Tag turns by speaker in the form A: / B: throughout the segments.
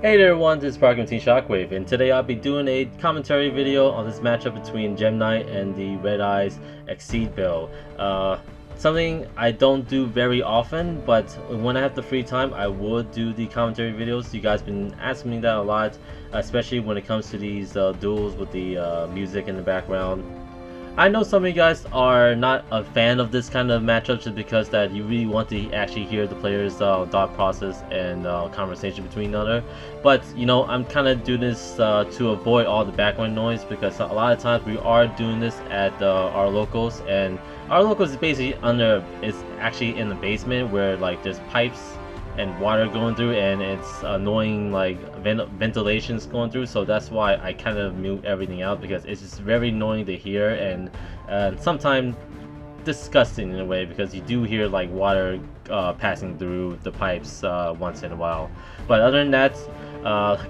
A: Hey there everyone, this is Team Shockwave, and today I'll be doing a commentary video on this matchup between Gem Knight and the Red Eyes Exceed build. Something I don't do very often, but when I have the free time, I would do the commentary videos. You guys have been asking me that a lot, especially when it comes to these duels with the music in the background. I know some of you guys are not a fan of this kind of matchup just because that you really want to actually hear the players' thought process and conversation between each other. But you know, I'm kind of doing this to avoid all the background noise, because a lot of times we are doing this at our locals, and our locals is basically it's actually in the basement where like there's pipes and water going through, and it's annoying like ventilations going through. So that's why I kind of mute everything out, because it's just very annoying to hear, and sometimes disgusting in a way, because you do hear like water passing through the pipes once in a while. But other than that,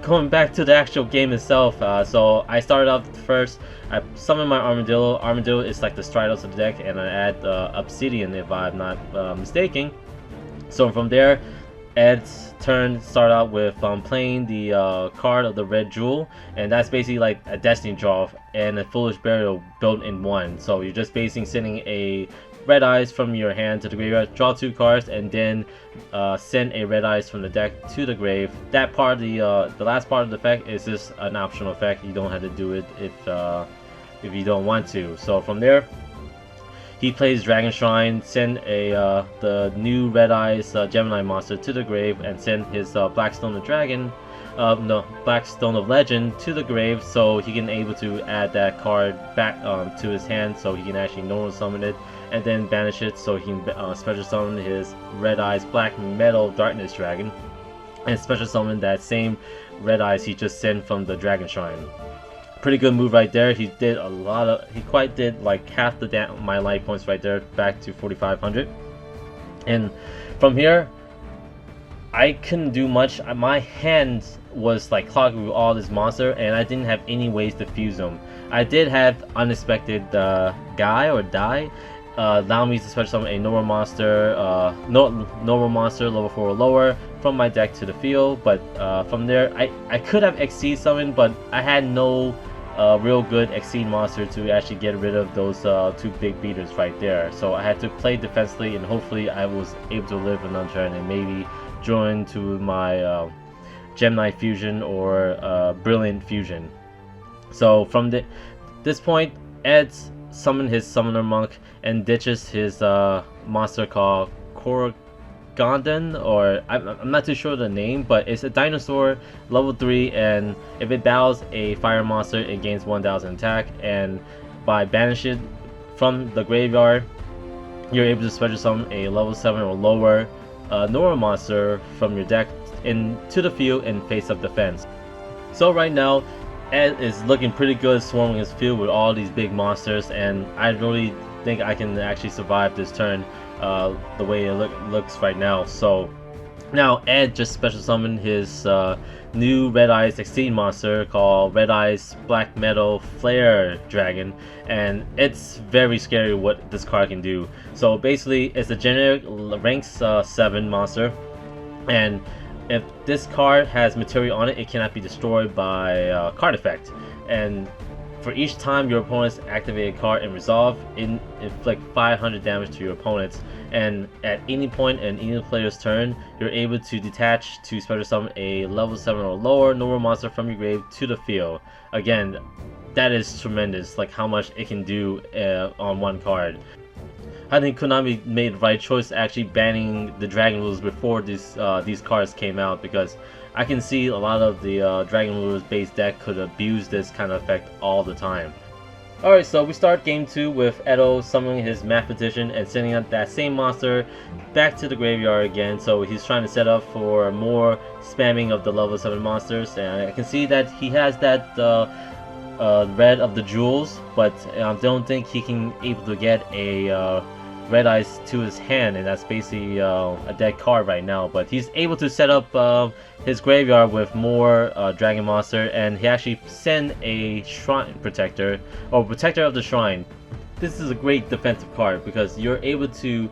A: going back to the actual game itself, so I started off first. I summoned my Armadillo. Armadillo is like the Stratos of the deck, and I add Obsidian if I'm not mistaken. So from there, Ed's turn start out with playing the card of the Red Jewel, and that's basically like a Destiny draw and a Foolish Burial built in one. So you're just basically sending a Red Eyes from your hand to the graveyard, draw 2 cards, and then send a Red Eyes from the deck to the grave. That part, the last part of the effect, is just an optional effect. You don't have to do it if you don't want to. So from there, he plays Dragon Shrine, send the new Red Eyes Gemini monster to the grave, and send his Blackstone of Dragon, Blackstone of Legend to the grave, so he can able to add that card back to his hand, so he can actually normal summon it, and then banish it, so he can special summon his Red Eyes Black Metal Darkness Dragon, and special summon that same Red Eyes he just sent from the Dragon Shrine. Pretty good move right there. He did a lot of, he quite did like half my life points right there, back to 4,500. And from here, I couldn't do much. My hand was like clogged with all this monster, and I didn't have any ways to fuse them. I did have Unexpected Guy or Die, allow me to special summon a normal monster, normal monster level 4 or lower from my deck to the field. But from there, I could have Exceed summoned, but I had no real good Exceed monster to actually get rid of those 2 big beaters right there. So I had to play defensively, and hopefully I was able to live another turn and maybe join to my Gem Knight fusion or Brilliant fusion. So from this point, Ed summon his Summoner Monk and ditches his monster called Korrigan, or I'm not too sure the name, but it's a dinosaur, level 3, and if it battles a fire monster, it gains 1,000 attack, and by banish it from the graveyard, you're able to special summon a level 7 or lower normal monster from your deck into the field and face up defense. So right now, Ed is looking pretty good swarming his field with all these big monsters, and I really think I can actually survive this turn the way it looks right now. So now Ed just special summoned his new Red Eyes Exceed monster called Red Eyes Black Metal Flare Dragon, and it's very scary what this card can do. So basically, it's a generic rank 7 monster, and if this card has material on it, it cannot be destroyed by card effect. And for each time your opponents activate a card and resolve, inflict 500 damage to your opponents. And at any point in any player's turn, you're able to detach to special summon a level 7 or lower normal monster from your grave to the field. Again, that is tremendous, like how much it can do on one card. I think Konami made the right choice actually banning the Dragon Rulers before these cards came out, because I can see a lot of the Dragon Rulers base deck could abuse this kind of effect all the time. Alright, so we start game 2 with Edo summoning his Mathematician and sending up that same monster back to the graveyard again. So he's trying to set up for more spamming of the level 7 monsters, and I can see that he has that Red of the Jewels, but I don't think he can able to get a Red Eyes to his hand, and that's basically a dead card right now. But he's able to set up his graveyard with more Dragon Monster, and he actually sent a Shrine Protector, or Protector of the Shrine, this is a great defensive card because you're able to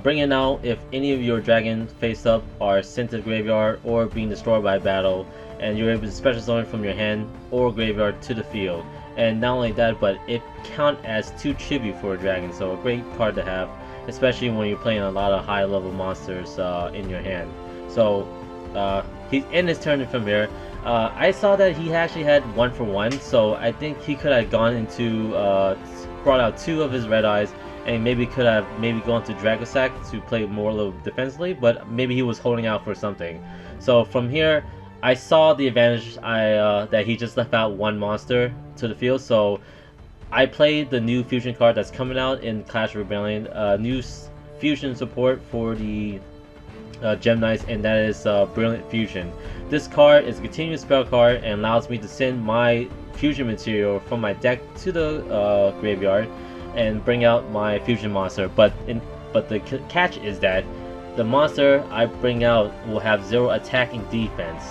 A: bring it out if any of your dragons face up are sent to the graveyard or being destroyed by battle, and you're able to special summon from your hand or graveyard to the field. And not only that, but it counts as 2 tribute for a dragon, so a great card to have, especially when you're playing a lot of high level monsters in your hand. So he's in his turn from here. I saw that he actually had 1 for 1, so I think he could have gone into brought out 2 of his red eyes, and maybe could have gone to Dragosack to play more a little defensively, but maybe he was holding out for something. So from here, I saw the advantage that he just left out 1 monster to the field, so I played the new fusion card that's coming out in Clash of Rebellion, new fusion support for the Gem Knights, and that is Brilliant Fusion. This card is a continuous spell card and allows me to send my fusion material from my deck to the graveyard and bring out my fusion monster. But the catch is that the monster I bring out will have 0 attack and defense.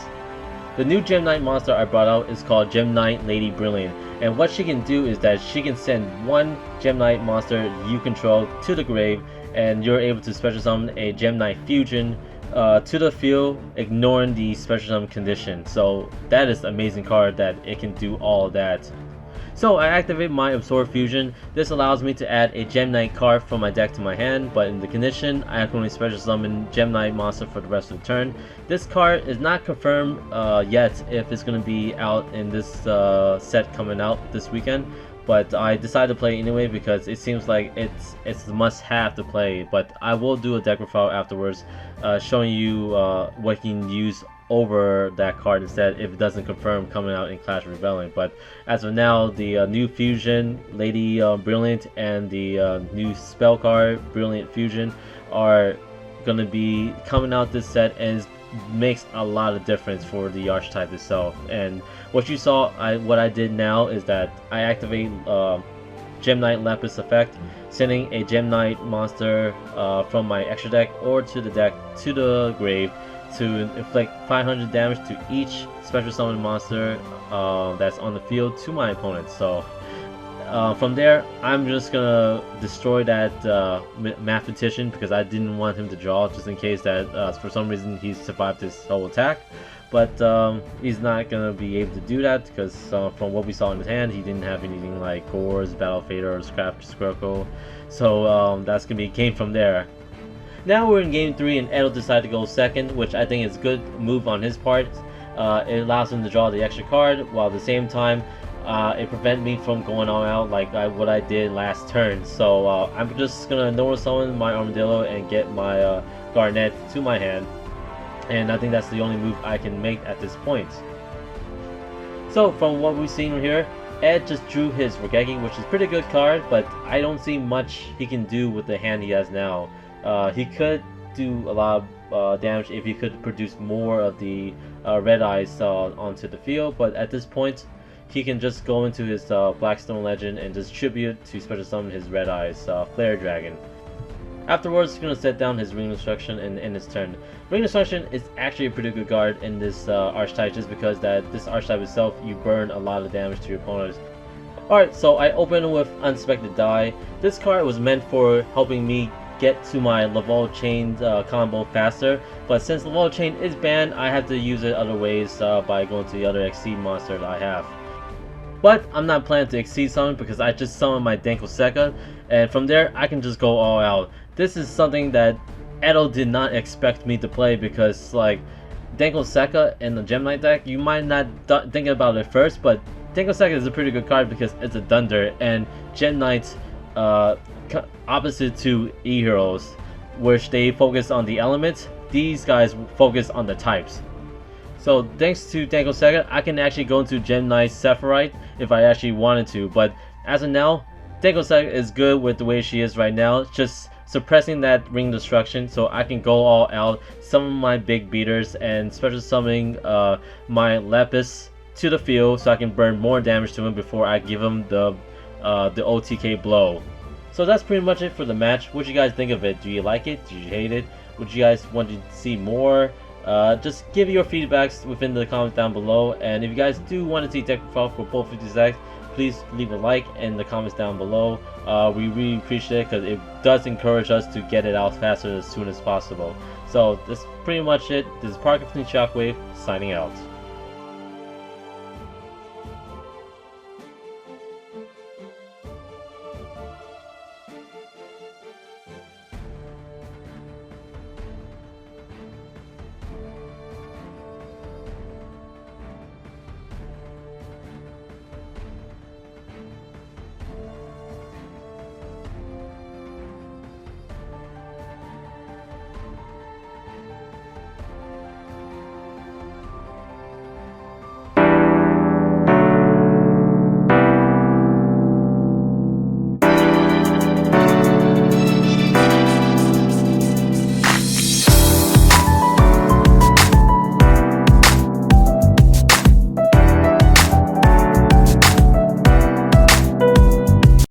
A: The new Gem Knight monster I brought out is called Gem Knight Lady Brilliant, and what she can do is that she can send 1 Gem Knight monster you control to the grave, and you're able to special summon a Gem Knight Fusion to the field, ignoring the special summon condition. So that is an amazing card that it can do all of that. So I activate my Absorb Fusion. This allows me to add a Gem Knight card from my deck to my hand, but in the condition, I can only special summon Gem Knight monster for the rest of the turn. This card is not confirmed yet if it's going to be out in this set coming out this weekend, but I decided to play it anyway because it seems like it's a must-have to play. But I will do a deck profile afterwards, showing you what you can use over that card instead if it doesn't confirm coming out in Clash of Rebellion. But as of now, the new Fusion Lady Brilliant and the new spell card Brilliant Fusion are gonna be coming out this set, and it makes a lot of difference for the archetype itself. And what you saw, what I did now is that I activate Gem Knight Lapis effect, sending a Gem Knight monster from my extra deck or to the deck to the grave to inflict 500 damage to each special summon monster that's on the field to my opponent. So from there, I'm just gonna destroy that mathematician because I didn't want him to draw, just in case that for some reason he survived this whole attack. But he's not gonna be able to do that because from what we saw in his hand, he didn't have anything like Gores, Battle Fader, or Scrap Skirkle. So that's gonna be a game from there. Now we're in game 3 and Edo decided to go second, which I think is a good move on his part. It allows him to draw the extra card, while at the same time it prevents me from going all out like what I did last turn. So I'm just gonna normal summon my Armadillo and get my Garnet to my hand, and I think that's the only move I can make at this point. So from what we've seen here, Ed just drew his Regeki, which is a pretty good card, but I don't see much he can do with the hand he has now. He could do a lot of damage if he could produce more of the red eyes onto the field, but at this point he can just go into his Blackstone Legend and just tribute to special summon his red eyes Flare Dragon. Afterwards, he's going to set down his Ring Destruction and end his turn. Ring Destruction is actually a pretty good card in this archetype, just because that this archetype itself, you burn a lot of damage to your opponents. Alright, so I open with Unsuspected Die. This card was meant for helping me get to my Laval Chain combo faster, but since Laval Chain is banned, I have to use it other ways by going to the other Exceed monster that I have. But I'm not planning to Exceed summon because I just summoned my Denko Sekka, and from there I can just go all out. This is something that Edo did not expect me to play, because like Denko Sekka in the Gem Knight deck, you might not think about it first, but Denko Sekka is a pretty good card because it's a Dunder, and Gem Knights opposite to E-Heroes, which they focus on the elements, these guys focus on the types. So thanks to Denko Sekka, I can actually go into Gem Knight Sephirite if I actually wanted to, but as of now, Denko Sekka is good with the way she is right now, just suppressing that Ring Destruction so I can go all out, summon my big beaters, and special summoning my Lapis to the field so I can burn more damage to him before I give him the OTK blow. So that's pretty much it for the match. What do you guys think of it? Do you like it? Do you hate it? Would you guys want to see more? Just give your feedbacks within the comments down below. And if you guys do want to see deck profile for both of these decks, please leave a like in the comments down below. We really appreciate it because it does encourage us to get it out faster as soon as possible. So that's pretty much it. This is Parker from Shockwave signing out.